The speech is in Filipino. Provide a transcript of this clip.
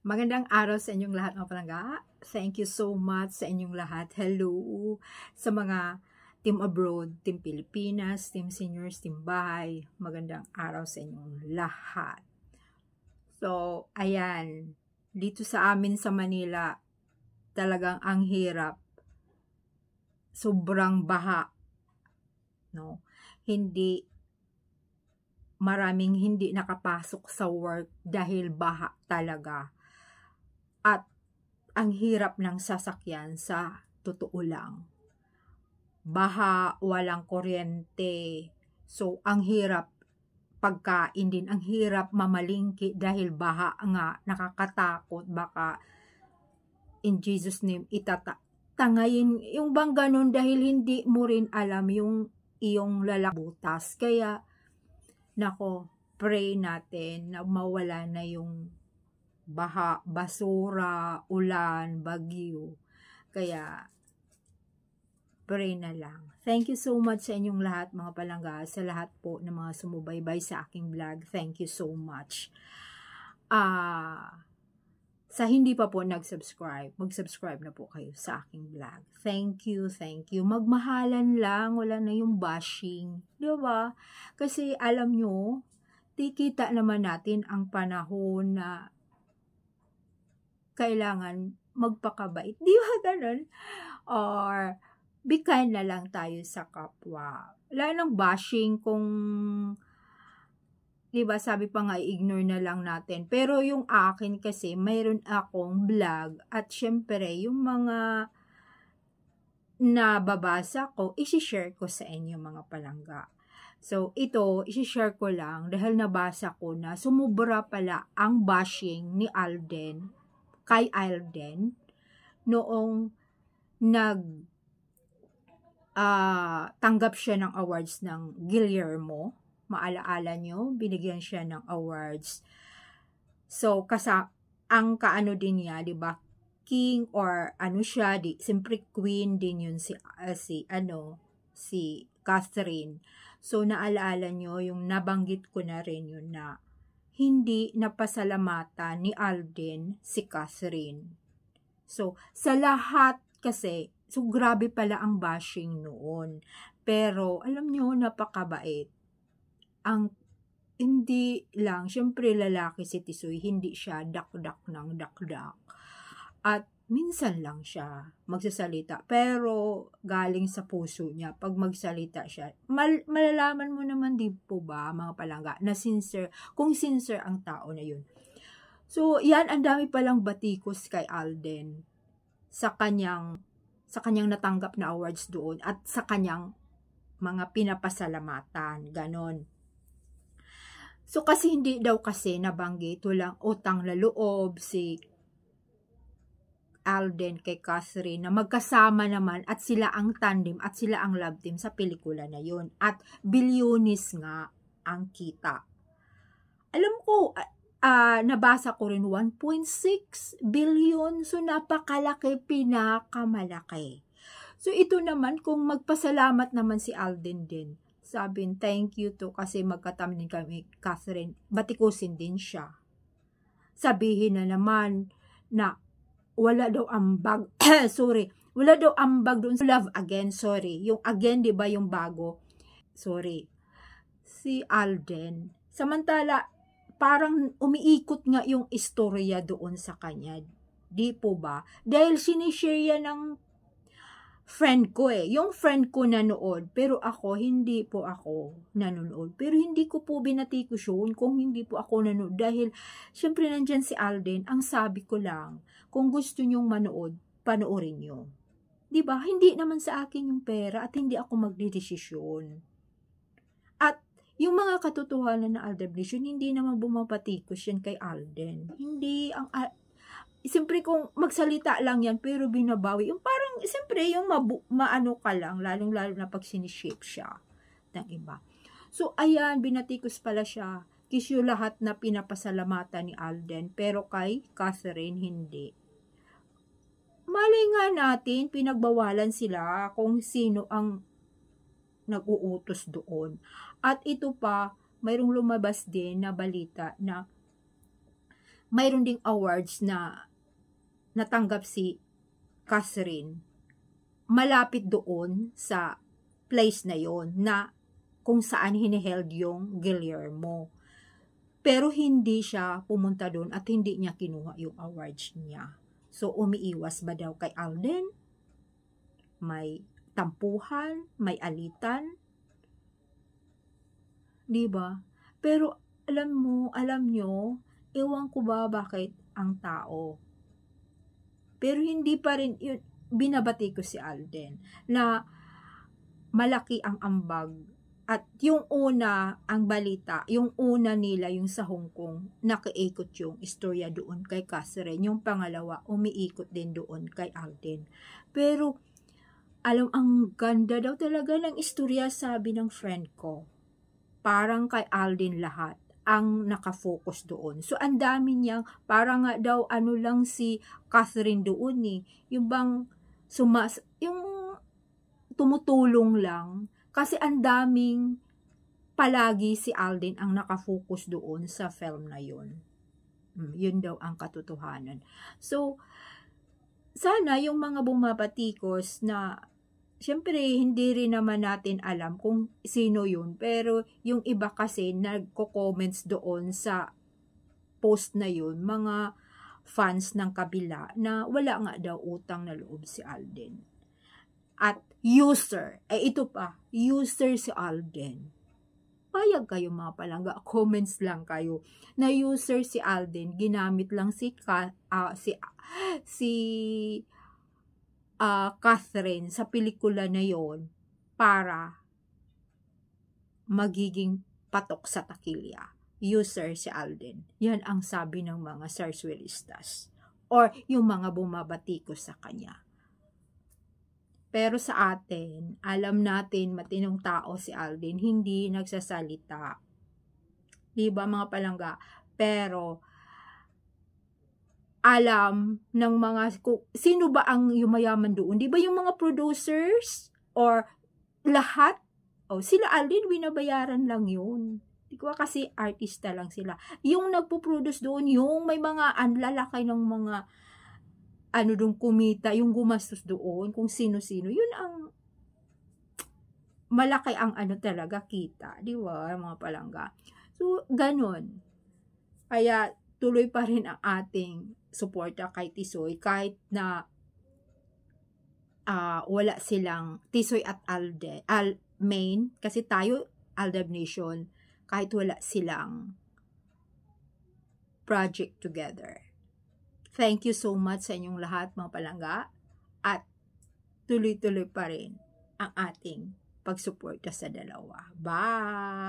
Magandang araw sa inyong lahat mga palangga. Thank you so much sa inyong lahat. Hello sa mga team abroad, team Pilipinas, team seniors, team bahay. Magandang araw sa inyong lahat. So, ayan. Dito sa amin sa Manila, talagang ang hirap. Sobrang baha. No? Maraming hindi nakapasok sa work dahil baha talaga. At ang hirap ng sasakyan sa totoo lang. Baha, walang kuryente. So, ang hirap pagkain din. Ang hirap mamalingki dahil baha nga, nakakatakot. Baka in Jesus name tangayin yung bang ganun dahil hindi mo rin alam yung iyong lalabutas. Kaya, nako, pray natin na mawala na yung baha, basura, ulan, bagyo. Kaya, pray na lang. Thank you so much sa inyong lahat mga palangga, sa lahat po ng mga sumubaybay sa aking vlog. Thank you so much. Sa hindi pa po nag-subscribe, mag-subscribe na po kayo sa aking vlog. Thank you, thank you. Magmahalan lang, wala na yung bashing. Diba? Kasi alam nyo, kita naman natin ang panahon na kailangan magpakabait. Di ba ganun? Or, be kind na lang tayo sa kapwa. Wala nang bashing kung, di ba, sabi pa nga, ignore na lang natin. Pero yung akin kasi, mayroon akong vlog at syempre, yung mga nababasa ko, isi-share ko sa inyo mga palangga. So, ito, isi-share ko lang dahil nabasa ko na sumubra pala ang bashing ni Alden, kay Alden, noong tanggap siya ng awards ng Guillermo. Maalaala nyo, binigyan siya ng awards. So, ang kaano din niya, di ba? King or ano siya, siyempre queen din yun si Catherine. So, naalaala nyo, yung nabanggit ko na rin yun na hindi napasalamatan ni Alden si Catherine. So, sa lahat kasi, so grabe pala ang bashing noon. Pero, alam nyo, napakabait. Hindi lang, syempre lalaki si Tisoy, hindi siya dakdak ng dakdak. At minsan lang siya magsasalita. Pero, galing sa puso niya, pag magsalita siya, malalaman mo naman din po ba, mga palangga, na sincere, kung sincere ang tao na yun. So, yan, ang dami palang batikos kay Alden sa kanyang natanggap na awards doon at sa kanyang mga pinapasalamatan, ganon. So, kasi hindi daw kasi nabanggit, walang utang na loob si Alden kay Catherine na magkasama naman at sila ang tandem at sila ang love team sa pelikula na yun. At bilyonis nga ang kita. Alam ko, nabasa ko rin 1.6 billion. So, napakalaki, pinakamalaki. So, ito naman, kung magpasalamat naman si Alden din, sabihin, thank you to kasi magkatam din kami, Catherine, batikusin din siya. Sabihin na naman na wala daw ambag, wala daw ambag doon sa love again, yung again, di ba, yung bago, si Alden, samantala, parang umiikot nga yung istorya doon sa kanya, di po ba, dahil sinishare yan ng friend ko yung friend ko nanood, pero ako, hindi po ako nanonood, pero hindi ko po binatikos yun kung hindi po ako nanood, dahil syempre nandyan si Alden, ang sabi ko lang, kung gusto nyong manood, panoorin nyo, diba, hindi naman sa akin yung pera, at hindi ako magdidesisyon, at yung mga katotohanan na Alden Blisyon, hindi naman bumapatikos yan kay Alden, hindi, siyempre kung magsalita lang yan, pero binabawi, yung parang, siyempre yung maano ka lang, lalong-lalo na pag sinishape siya ng iba. So, ayan, binatikos pala siya, kisyo lahat na pinapasalamatan ni Alden, pero kay Catherine, hindi. Malay nga natin, pinagbawalan sila kung sino ang nag-uutos doon. At ito pa, mayroong lumabas din na balita na mayroon ding awards na natanggap si Catherine malapit doon sa place na yon na kung saan hiniheld yung Guillermo. Pero hindi siya pumunta doon at hindi niya kinuha yung awards niya. So, umiiwas ba daw kay Alden? May tampuhan, may alitan, 'di ba? Pero alam nyo, ewan ko ba bakit ang tao. Pero hindi pa rin yun, binabati ko si Alden na malaki ang ambag. At yung una, ang balita, yung una nila, yung sa Hong Kong, nakaikot yung istorya doon kay Catherine. Yung pangalawa, umiikot din doon kay Alden. Pero, ang ganda daw talaga ng istorya, sabi ng friend ko. Parang kay Alden lahat ang nakafocus doon. So, ang dami niyang, parang nga daw, lang si Catherine doon eh. Yung bang, yung tumutulong lang. Kasi ang daming palagi si Alden ang nakafocus doon sa film na yun. Yun daw ang katotohanan. So, sana yung mga bumabatikos na, syempre, hindi rin naman natin alam kung sino yun. Pero yung iba kasi nagko-comments doon sa post na yun, mga fans ng kabila, na wala nga daw utang na loob si Alden. At user, ito pa, user si Alden. Payag kayo mga palangga, comments lang kayo na user si Alden, ginamit lang si Catherine sa pelikula na yon para magiging patok sa takilya. User si Alden. Yan ang sabi ng mga sarswilistas or yung mga bumabatikos sa kanya. Pero sa atin, alam natin matinong tao si Alden, hindi nagsasalita. Diba mga palangga? Pero, alam ng mga, sino ba ang yumayaman doon? Diba yung mga producers? Or lahat? Sila Alden, binabayaran lang yun. Diba kasi artista lang sila. Yung nagpo-produce doon, yung may mga anlalakay ng mga doon kumita, yung gumastos doon, kung sino-sino, yun ang malaki ang talaga kita, di ba, mga palangga. So, ganun. Kaya, tuloy pa rin ang ating suporta kay Tisoy, kahit na wala silang Tisoy at Main, kasi tayo, Aldab Nation, kahit wala silang project together. Thank you so much sa inyong lahat mga palangga at tuloy-tuloy pa rin ang ating pagsuporta sa dalawa. Bye!